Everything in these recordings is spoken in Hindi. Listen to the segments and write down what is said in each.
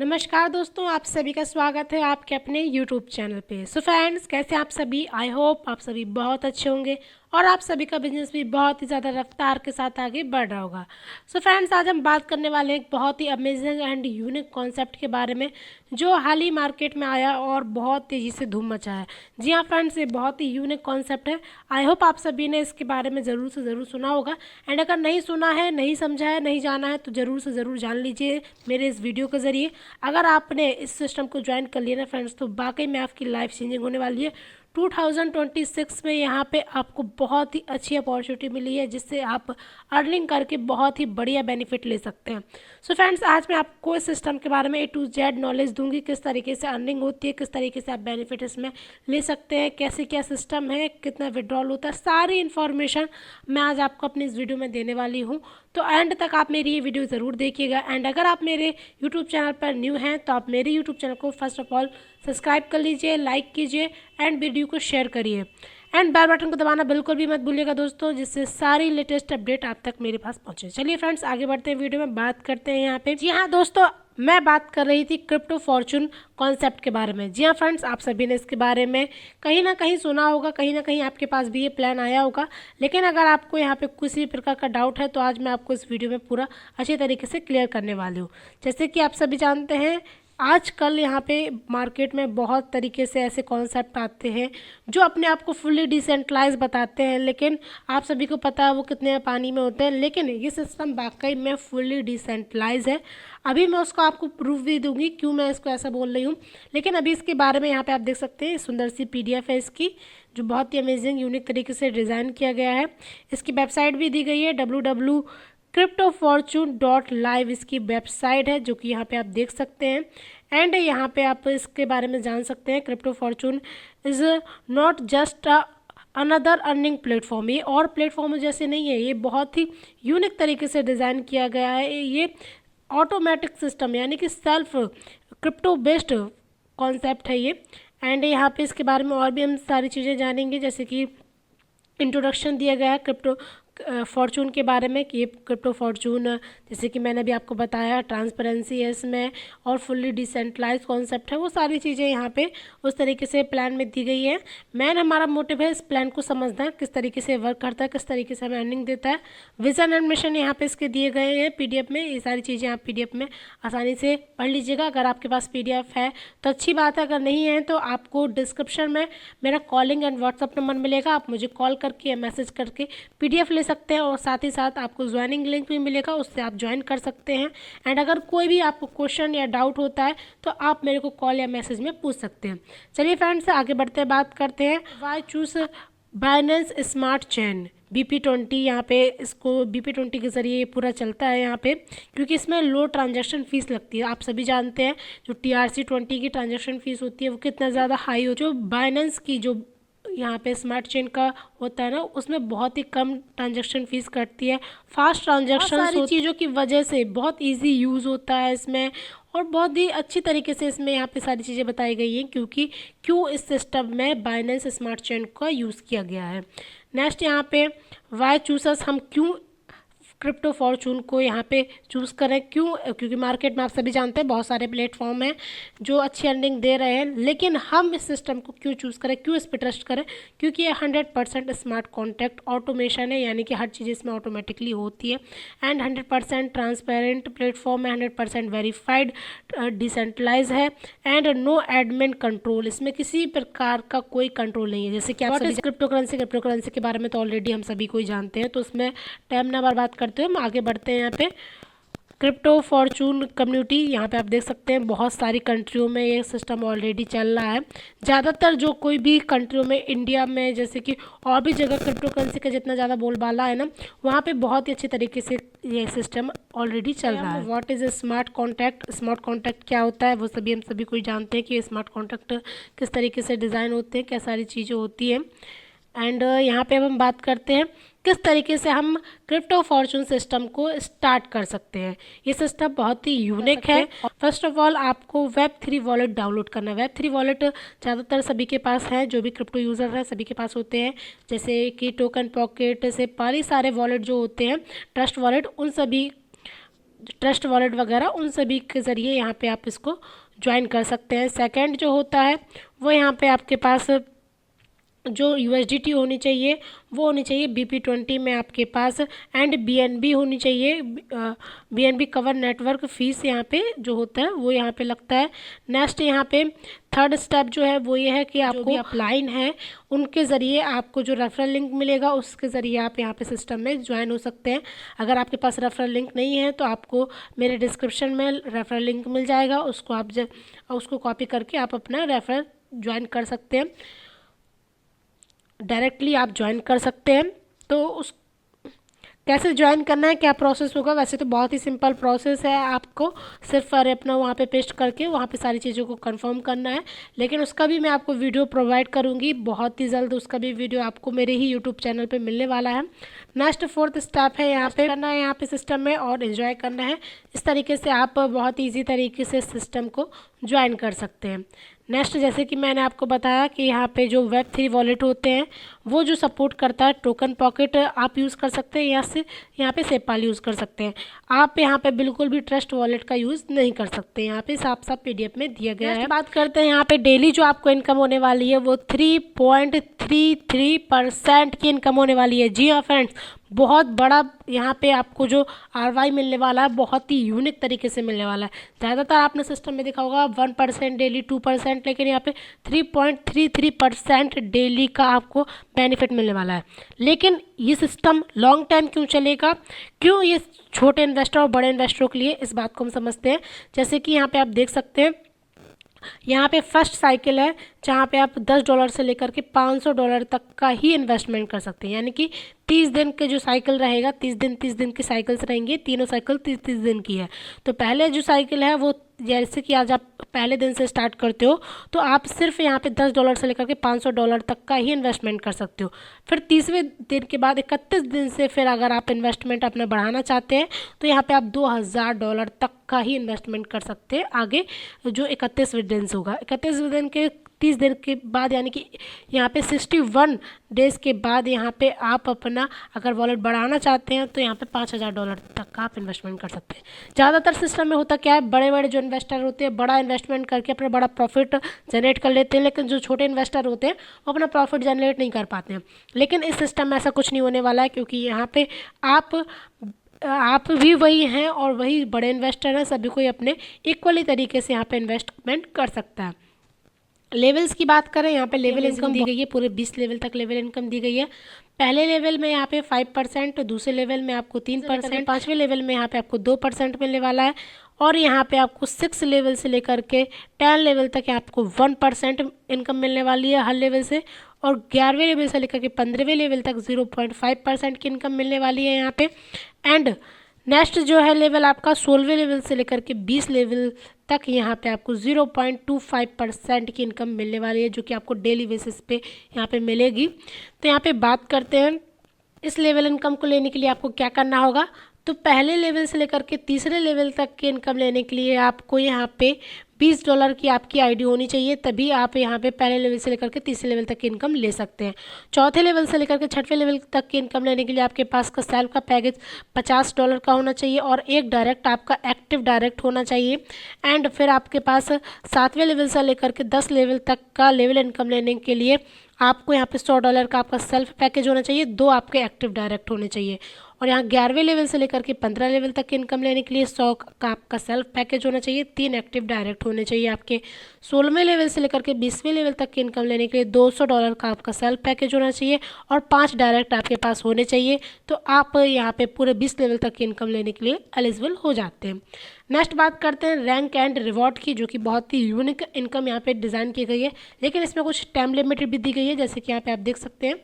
नमस्कार दोस्तों, आप सभी का स्वागत है आपके अपने YouTube चैनल पे। सो फ्रेंड्स, कैसे आप सभी? आई होप आप सभी बहुत अच्छे होंगे और आप सभी का बिजनेस भी बहुत ही ज़्यादा रफ्तार के साथ आगे बढ़ रहा होगा। सो फ्रेंड्स, आज हम बात करने वाले हैं एक बहुत ही अमेजिंग एंड यूनिक कॉन्सेप्ट के बारे में जो हाल ही मार्केट में आया और बहुत तेज़ी से धूम मचा है। जी हाँ फ्रेंड्स, ये बहुत ही यूनिक कॉन्सेप्ट है। आई होप आप सभी ने इसके बारे में ज़रूर से ज़रूर सुना होगा एंड अगर नहीं सुना है, नहीं समझा है, नहीं जाना है तो ज़रूर से ज़रूर जान लीजिए मेरे इस वीडियो के ज़रिए। अगर आपने इस सिस्टम को ज्वाइन कर लिया ना फ्रेंड्स, तो वाकई में आपकी लाइफ चेंजिंग होने वाली है। 2026 में यहाँ पे आपको बहुत ही अच्छी अपॉर्चुनिटी मिली है जिससे आप अर्निंग करके बहुत ही बढ़िया बेनिफिट ले सकते हैं। सो फ्रेंड्स, आज मैं आपको इस सिस्टम के बारे में A to Z नॉलेज दूंगी, किस तरीके से अर्निंग होती है, किस तरीके से आप बेनिफिट इसमें ले सकते हैं, कैसे क्या सिस्टम है, कितना विड्रॉल होता है, सारी इन्फॉर्मेशन मैं आज आपको अपनी इस वीडियो में देने वाली हूँ। तो एंड तक आप मेरी ये वीडियो ज़रूर देखिएगा एंड अगर आप मेरे यूट्यूब चैनल पर न्यू हैं तो आप मेरे यूट्यूब चैनल को फर्स्ट ऑफ ऑल सब्सक्राइब कर लीजिए, लाइक कीजिए एंड वीडियो को शेयर करिए एंड बेल बटन को दबाना बिल्कुल भी मत भूलिएगा दोस्तों, जिससे सारी लेटेस्ट अपडेट आप तक मेरे पास पहुंचे। चलिए फ्रेंड्स, आगे बढ़ते हैं, वीडियो में बात करते हैं यहाँ पे। जी हाँ दोस्तों, मैं बात कर रही थी क्रिप्टो फॉर्चून कॉन्सेप्ट के बारे में। जी हाँ फ्रेंड्स, आप सभी ने इसके बारे में कहीं ना कहीं सुना होगा, कहीं ना कहीं आपके पास भी ये प्लान आया होगा। लेकिन अगर आपको यहाँ पे किसी भी प्रकार का डाउट है तो आज मैं आपको इस वीडियो में पूरा अच्छे तरीके से क्लियर करने वाली हूँ। जैसे कि आप सभी जानते हैं, आजकल यहाँ पे मार्केट में बहुत तरीके से ऐसे कॉन्सेप्ट आते हैं जो अपने आप को फुल्ली डिसेंट्रलाइज बताते हैं, लेकिन आप सभी को पता है वो कितने पानी में होते हैं। लेकिन ये सिस्टम वाकई में फुल्ली डिसेंट्रलाइज है। अभी मैं उसको आपको प्रूफ भी दूंगी क्यों मैं इसको ऐसा बोल रही हूँ। लेकिन अभी इसके बारे में यहाँ पे आप देख सकते हैं, सुंदर सी PDF है इसकी, जो बहुत ही अमेजिंग यूनिक तरीके से डिज़ाइन किया गया है। इसकी वेबसाइट भी दी गई है, www.cryptofortune.live इसकी वेबसाइट है, जो कि यहाँ पे आप देख सकते हैं। एंड यहाँ पे आप इसके बारे में जान सकते हैं, crypto Fortune is not just another earning platform. ये और प्लेटफॉर्म जैसे नहीं है, ये बहुत ही यूनिक तरीके से डिज़ाइन किया गया है। ये ऑटोमेटिक सिस्टम यानी कि सेल्फ क्रिप्टो बेस्ड कॉन्सेप्ट है ये। एंड यहाँ पे इसके बारे में और भी हम सारी चीज़ें जानेंगे, जैसे कि इंट्रोडक्शन दिया गया है क्रिप्टो फॉर्चून के बारे में कि ये क्रिप्टो फॉर्चून, जैसे कि मैंने अभी आपको बताया, ट्रांसपेरेंसी है इसमें और फुल्ली डिसेंट्रलाइज कॉन्सेप्ट है। वो सारी चीज़ें यहाँ पे उस तरीके से प्लान में दी गई है। हमारा मोटिव है इस प्लान को समझना, किस तरीके से वर्क करता है, किस तरीके से हमें अर्निंग देता है। विजन एंड मिशन यहाँ पे इसके दिए गए हैं PDF में। ये सारी चीज़ें आप PDF में आसानी से पढ़ लीजिएगा। अगर आपके पास PDF है तो अच्छी बात है, अगर नहीं है तो आपको डिस्क्रिप्शन में मेरा कॉलिंग एंड व्हाट्सअप नंबर मिलेगा। आप मुझे कॉल करके या मैसेज करके PDF ले सकते हैं और साथ ही साथ आपको ज्वाइनिंग लिंक भी मिलेगा, उससे आप ज्वाइन कर सकते हैं। एंड अगर कोई भी आपको क्वेश्चन या डाउट होता है तो आप मेरे को कॉल या मैसेज में पूछ सकते हैं। चलिए फ्रेंड्स, आगे बढ़ते हैं, बात करते हैं why choose Binance smart chain BP20। यहाँ पे इसको BP20 के ज़रिए ये पूरा चलता है यहाँ पे, क्योंकि इसमें लो ट्रांजैक्शन फ़ीस लगती है। आप सभी जानते हैं जो TRC20 की ट्रांजैक्शन फ़ीस होती है वो कितना ज़्यादा हाई हो, जो बाइनेंस की जो यहाँ पे स्मार्ट चेन का होता है ना, उसमें बहुत ही कम ट्रांजैक्शन फीस कटती है। फास्ट ट्रांजैक्शन सारी चीज़ों की वजह से बहुत इजी यूज़ होता है इसमें और बहुत ही अच्छी तरीके से इसमें यहाँ पे सारी चीज़ें बताई गई हैं क्योंकि क्यों इस सिस्टम में बाइनेंस स्मार्ट चेन का यूज़ किया गया है। नेक्स्ट यहाँ पे वाई चूसस, हम क्यों क्रिप्टो फॉर्चून को यहाँ पे चूज़ करें, क्यों? क्योंकि मार्केट में आप सभी जानते हैं बहुत सारे प्लेटफॉर्म हैं जो अच्छी अर्निंग दे रहे हैं, लेकिन हम इस सिस्टम को क्यों चूज़ करें, क्यों इस पर ट्रस्ट करें? क्योंकि ये 100% स्मार्ट कॉन्ट्रैक्ट ऑटोमेशन है, यानी कि हर चीज़ इसमें ऑटोमेटिकली होती है। एंड 100% ट्रांसपेरेंट प्लेटफॉर्म है, 100% वेरीफाइड, डिसेंट्रलाइज है एंड नो एडमिन कंट्रोल। इसमें किसी प्रकार का कोई कंट्रोल नहीं है। जैसे कि आप सभी क्रिप्टो करेंसी के बारे में तो ऑलरेडी हम सभी को ही जानते हैं, तो उसमें टाइम ना बर्बाद करते हुए हम आगे बढ़ते हैं। यहाँ पे क्रिप्टो फॉर्चून कम्युनिटी, यहाँ पे आप देख सकते हैं बहुत सारी कंट्रियों में ये सिस्टम ऑलरेडी चल रहा है। ज़्यादातर जो कोई भी कंट्रियों में, इंडिया में जैसे कि और भी जगह क्रिप्टो करेंसी का जितना ज़्यादा बोलबाला है ना, वहाँ पे बहुत ही अच्छे तरीके से ये सिस्टम ऑलरेडी चल रहा है। What is a smart contract? Smart contract क्या होता है वो हम सभी को जानते हैं कि स्मार्ट कॉन्ट्रैक्ट किस तरीके से डिज़ाइन होते हैं, क्या सारी चीज़ें होती हैं। एंड यहाँ पे अब हम बात करते हैं किस तरीके से हम क्रिप्टो फॉर्चून सिस्टम को स्टार्ट कर सकते हैं। ये सिस्टम बहुत ही यूनिक है। फर्स्ट ऑफ ऑल आपको Web3 वॉलेट डाउनलोड करना है। Web3 वॉलेट ज़्यादातर सभी के पास है, जो भी क्रिप्टो यूज़र है सभी के पास होते हैं, जैसे कि टोकन पॉकेट से पारी सारे वॉलेट जो होते हैं, ट्रस्ट वॉलेट, उन सभी ट्रस्ट वॉलेट वगैरह उन सभी के ज़रिए यहाँ पे आप इसको ज्वाइन कर सकते हैं। सेकंड जो होता है वो यहाँ पे आपके पास जो USDT होनी चाहिए वो होनी चाहिए BP20 में आपके पास, एंड BNB होनी चाहिए। BNB कवर नेटवर्क फीस यहाँ पे जो होता है वो यहाँ पे लगता है। नेक्स्ट यहाँ पे थर्ड स्टेप जो है वो ये है कि आपको अपलाइन है उनके ज़रिए आपको जो रेफरल लिंक मिलेगा उसके ज़रिए आप यहाँ पे सिस्टम में ज्वाइन हो सकते हैं। अगर आपके पास रेफरल लिंक नहीं है तो आपको मेरे डिस्क्रिप्शन में रेफरल लिंक मिल जाएगा, उसको आप उसको कॉपी करके आप अपना रेफरल ज्वाइन कर सकते हैं, डायरेक्टली आप ज्वाइन कर सकते हैं। तो उस कैसे ज्वाइन करना है, क्या प्रोसेस होगा, वैसे तो बहुत ही सिंपल प्रोसेस है। आपको सिर्फ अपना वहाँ पे पेस्ट करके वहाँ पे सारी चीज़ों को कंफर्म करना है, लेकिन उसका भी मैं आपको वीडियो प्रोवाइड करूँगी बहुत ही जल्द। उसका भी वीडियो आपको मेरे ही यूट्यूब चैनल पे मिलने वाला है। नेक्स्ट फोर्थ स्टेप है यहाँ पे करना है यहाँ पे सिस्टम में और एंजॉय करना है। इस तरीके से आप बहुत ईजी तरीके से सिस्टम को ज्वाइन कर सकते हैं। नेक्स्ट जैसे कि मैंने आपको बताया कि यहाँ पे जो Web3 वॉलेट होते हैं वो जो सपोर्ट करता है टोकन पॉकेट आप यूज़ कर सकते हैं या से यहाँ पे सेपाल यूज़ कर सकते हैं। आप यहाँ पे बिल्कुल भी ट्रस्ट वॉलेट का यूज़ नहीं कर सकते, यहाँ पे साफ साफ PDF में दिया गया है। बात करते हैं यहाँ पे डेली जो आपको इनकम होने वाली है वो 3.33% की इनकम होने वाली है। जी हाँ फ्रेंड्स, बहुत बड़ा यहाँ पे आपको जो ROI मिलने वाला है बहुत ही यूनिक तरीके से मिलने वाला है। ज़्यादातर आपने सिस्टम में देखा होगा 1% डेली 2%, लेकिन यहाँ पे 3.33% डेली का आपको बेनिफिट मिलने वाला है। लेकिन ये सिस्टम लॉन्ग टाइम क्यों चलेगा, क्यों ये छोटे इन्वेस्टर और बड़े इन्वेस्टरों के लिए, इस बात को हम समझते हैं। जैसे कि यहाँ पे आप देख सकते हैं यहाँ पे फर्स्ट साइकिल है जहाँ पे आप $10 से लेकर के $500 तक का ही इन्वेस्टमेंट कर सकते हैं। यानी कि 30 दिन के जो साइकिल रहेगा, 30 दिन की साइकिल्स रहेंगी, तीनों साइकिल 30 दिन की है। तो पहले जो साइकिल है वो जैसे कि आज आप पहले दिन से स्टार्ट करते हो तो आप सिर्फ यहाँ पे $10 से लेकर के $500 तक का ही इन्वेस्टमेंट कर सकते हो। फिर 30वें दिन के बाद 31 दिन से फिर अगर आप इन्वेस्टमेंट अपना बढ़ाना चाहते हैं तो यहाँ पे आप $2000 तक का ही इन्वेस्टमेंट कर सकते हैं आगे जो 31वें दिन होगा। 31वें दिन के 30 दिन के बाद यानी कि यहाँ पे 61 डेज़ के बाद यहाँ पे आप अपना अगर वॉलेट बढ़ाना चाहते हैं तो यहाँ पे $5000 तक का आप इन्वेस्टमेंट कर सकते हैं। ज़्यादातर सिस्टम में होता क्या है, बड़े बड़े जो इन्वेस्टर होते हैं बड़ा इन्वेस्टमेंट करके अपना बड़ा प्रॉफिट जनरेट कर लेते हैं, लेकिन जो छोटे इन्वेस्टर होते हैं वो अपना प्रॉफिट जनरेट नहीं कर पाते हैं। लेकिन इस सिस्टम में ऐसा कुछ नहीं होने वाला है, क्योंकि यहाँ पे आप भी वही हैं और वही बड़े इन्वेस्टर हैं, सभी कोई अपने इक्वली तरीके से यहाँ पे इन्वेस्टमेंट कर सकता है। लेवल्स की बात करें, यहाँ पे लेवल इनकम दी गई है, पूरे 20 लेवल तक लेवल इनकम दी गई है। पहले लेवल में यहाँ पे 5%, दूसरे लेवल में आपको 3%, पाँचवें लेवल में यहाँ पे आपको 2% मिलने वाला है, और यहाँ पे आपको 6 लेवल से लेकर के 10 लेवल तक आपको 1% इनकम मिलने वाली है हर लेवल से, और 11वें लेवल से लेकर के 15वें लेवल तक 0.5% की इनकम मिलने वाली है यहाँ पे। एंड नेक्स्ट जो है लेवल आपका 16वें लेवल से लेकर के 20 लेवल तक यहाँ पे आपको 0.25% की इनकम मिलने वाली है, जो कि आपको डेली बेसिस पे यहाँ पे मिलेगी। तो यहाँ पे बात करते हैं इस लेवल इनकम को लेने के लिए आपको क्या करना होगा। तो पहले लेवल से लेकर के तीसरे लेवल तक की इनकम लेने के लिए आपको यहाँ पे $20 की आपकी आईडी होनी चाहिए, तभी आप यहाँ पे पहले लेवल से लेकर के तीसरे लेवल तक की इनकम ले सकते हैं। चौथे लेवल से लेकर के छठवें लेवल तक की इनकम लेने के लिए आपके पास का सेल्फ का पैकेज $50 का होना चाहिए और एक डायरेक्ट आपका एक्टिव डायरेक्ट होना चाहिए। एंड फिर आपके पास 7वें लेवल से लेकर के 10 लेवल तक का लेवल इनकम लेने के लिए आपको यहाँ पे $100 का आपका सेल्फ पैकेज होना चाहिए, 2 आपके एक्टिव डायरेक्ट होने चाहिए। और यहाँ 11वें लेवल से लेकर के 15 लेवल तक की इनकम लेने के लिए 100 का आपका सेल्फ पैकेज होना चाहिए, 3 एक्टिव डायरेक्ट होने चाहिए आपके। 16वें लेवल से लेकर के 20वें लेवल तक की इनकम लेने के लिए $200 का आपका सेल्फ पैकेज होना चाहिए और 5 डायरेक्ट आपके पास होने चाहिए। तो आप यहाँ पे पूरे 20 लेवल तक की इनकम लेने के लिए एलिजिबल हो जाते हैं। नेक्स्ट बात करते हैं रैंक एंड रिवॉर्ड की, जो कि बहुत ही यूनिक इनकम यहाँ पे डिज़ाइन की गई है, लेकिन इसमें कुछ टाइम लिमिट भी दी गई है। जैसे कि यहाँ पे आप देख सकते हैं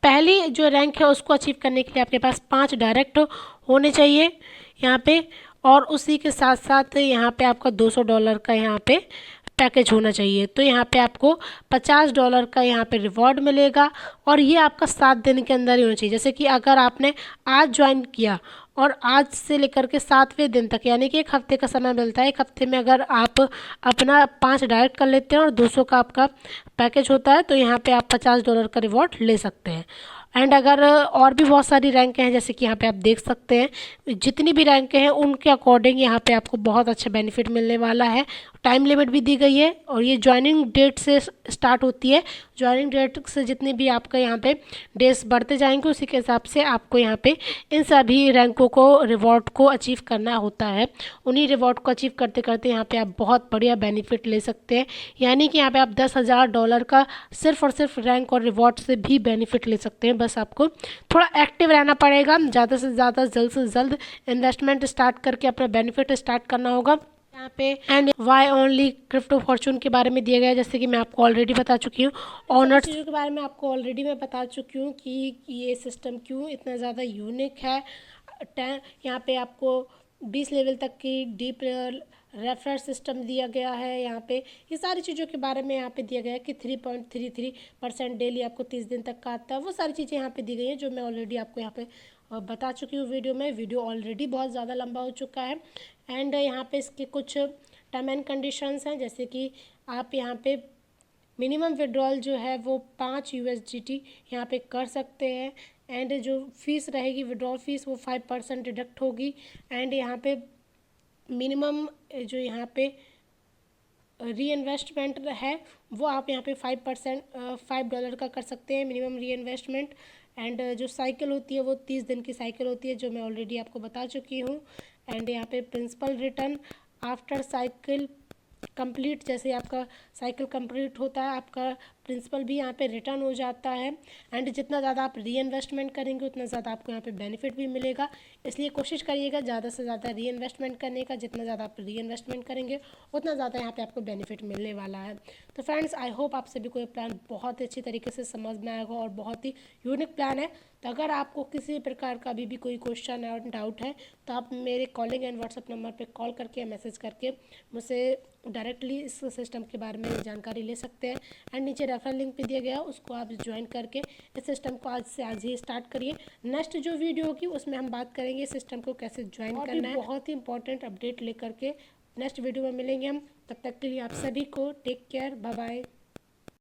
पहली जो रैंक है उसको अचीव करने के लिए आपके पास 5 डायरेक्ट होने चाहिए यहाँ पे, और उसी के साथ साथ यहाँ पे आपका $200 का यहाँ पे पैकेज होना चाहिए। तो यहाँ पे आपको $50 का यहाँ पे रिवॉर्ड मिलेगा, और ये आपका 7 दिन के अंदर ही होना चाहिए। जैसे कि अगर आपने आज ज्वाइन किया और आज से लेकर के 7वें दिन तक, यानी कि 1 हफ्ते का समय मिलता है, 1 हफ्ते में अगर आप अपना 5 डायरेक्ट कर लेते हैं और 200 का आपका पैकेज होता है, तो यहाँ पे आप $50 का रिवॉर्ड ले सकते हैं। एंड अगर और भी बहुत सारी रैंक हैं, जैसे कि यहाँ पे आप देख सकते हैं, जितनी भी रैंक हैं उनके अकॉर्डिंग यहाँ पे आपको बहुत अच्छा बेनिफिट मिलने वाला है। टाइम लिमिट भी दी गई है और ये ज्वाइनिंग डेट से स्टार्ट होती है। ज्वाइनिंग डेट से जितनी भी आपका यहाँ पे डेज बढ़ते जाएंगे उसी के हिसाब से आपको यहाँ पे इन सभी रैंकों को रिवॉर्ड को अचीव करना होता है। उन्हीं रिवॉर्ड को अचीव करते करते यहाँ पे आप बहुत बढ़िया बेनिफिट ले सकते हैं। यानी कि यहाँ पे आप $10,000 का सिर्फ और सिर्फ रैंक और रिवॉर्ड से भी बेनिफिट ले सकते हैं। बस आपको थोड़ा एक्टिव रहना पड़ेगा, ज़्यादा से ज़्यादा जल्द से जल्द इन्वेस्टमेंट स्टार्ट करके अपना बेनिफिट स्टार्ट करना होगा यहाँ पे। And why only crypto fortune के बारे में दिया गया है, जैसे कि मैं आपको ऑलरेडी बता चुकी हूँ। ऑनर्स चीज़ों के बारे में आपको ऑलरेडी मैं बता चुकी हूँ कि ये सिस्टम क्यों इतना ज़्यादा यूनिक है। यहाँ पे आपको 20 लेवल तक की डीप रेफरल सिस्टम दिया गया है। यहाँ पे ये सारी चीज़ों के बारे में यहाँ पे दिया गया है कि 3.33% डेली आपको 30 दिन तक का आता है। वो सारी चीज़ें यहाँ पे दी गई हैं जो मैं ऑलरेडी आपको यहाँ पे बता चुकी हूँ वीडियो में। वीडियो ऑलरेडी बहुत ज़्यादा लंबा हो चुका है। एंड यहाँ पे इसके कुछ टर्म एंड कंडीशंस हैं, जैसे कि आप यहाँ पे मिनिमम विड्रॉल जो है वो 5 USDT यहाँ पे कर सकते हैं। एंड जो फीस रहेगी विड्रॉल फीस वो 5% डिडक्ट होगी। एंड यहाँ पे मिनिमम जो यहाँ पे री इन्वेस्टमेंट है वो आप यहाँ पे $5 का कर सकते हैं मिनिमम री इन्वेस्टमेंट। एंड जो साइकिल होती है वो 30 दिन की साइकिल होती है, जो मैं ऑलरेडी आपको बता चुकी हूँ। एंड यहाँ पे principal return after cycle complete, जैसे आपका साइकिल कंप्लीट होता है आपका प्रिंसिपल भी यहाँ पे रिटर्न हो जाता है। एंड जितना ज़्यादा आप री इन्वेस्टमेंट करेंगे उतना ज़्यादा आपको यहाँ पे बेनिफिट भी मिलेगा। इसलिए कोशिश करिएगा ज़्यादा से ज़्यादा री इन्वेस्टमेंट करने का। जितना ज़्यादा आप री इन्वेस्टमेंट करेंगे उतना ज़्यादा यहाँ पे आपको बेनिफिट मिलने वाला है। तो फ्रेंड्स, आई होप आप सभी को ये प्लान बहुत ही अच्छी तरीके से समझ में आएगा और बहुत ही यूनिक प्लान है। तो अगर आपको किसी प्रकार का अभी भी कोई क्वेश्चन और डाउट है तो आप मेरे कॉलिंग एंड व्हाट्सएप नंबर पे कॉल करके मैसेज करके मुझसे डायरेक्टली इस सिस्टम के बारे में जानकारी ले सकते हैं। एंड नीचे रेफरल लिंक भी दिया गया है, उसको आप ज्वाइन करके इस सिस्टम को आज से आज ही स्टार्ट करिए। नेक्स्ट जो वीडियो होगी उसमें हम बात करेंगे सिस्टम को कैसे ज्वाइन करना है। बहुत ही इंपॉर्टेंट अपडेट लेकर के नेक्स्ट वीडियो में मिलेंगे हम। तब तक के लिए आप सभी को टेक केयर, बाय बाय।